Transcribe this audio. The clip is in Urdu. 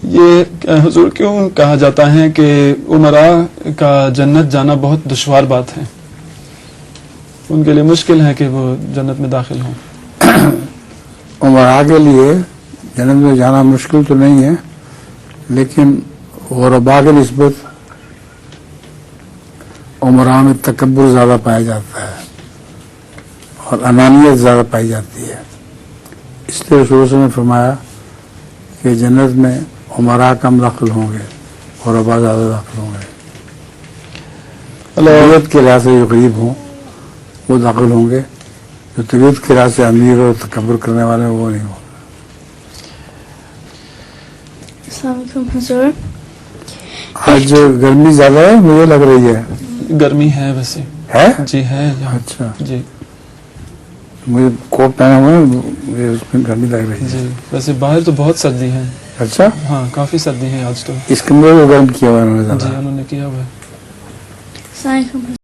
یہ حضور کیوں کہا جاتا ہے کہ امراء کا جنت جانا بہت دشوار بات ہے؟ ان کے لیے مشکل ہے کہ وہ جنت میں داخل ہوں. امراء کے لیے جنت میں جانا مشکل تو نہیں ہے، لیکن غرباء کی نسبت امراء میں تکبر زیادہ پایا جاتا ہے اور انانیت زیادہ پائی جاتی ہے. اس لیے رسول صلی اللہ علیہ وسلم نے فرمایا کہ جنت میں امراء کم داخل ہوں گے، غرباء زیادہ داخل ہوں گے. طبیعت کے لحاظ سے جو غریب ہوں وہ داخل ہوں گے، جو طبیعت کے لحاظ سے امیر اور تکبر کرنے والے ہیں وہ نہیں ہوں گے. السلام علیکم حضور. آج گرمی زیادہ ہے مجھے لگ رہی ہے. گرمی ہے ویسے. ہے؟ جی ہے یہاں. اچھا جی مجھے کوٹ پہنا ہوا ہے، مجھے اس میں گرمی لگ رہی ہے. جی ویسے باہر تو بہت سردی ہے. اچھا ہاں کافی سردی ہے آج تو. اس کمرے کو گرم کیا ہوا ہے انہوں نے جی زیادہ. انہوں نے کیا ہوا ہے. السلام علیکم.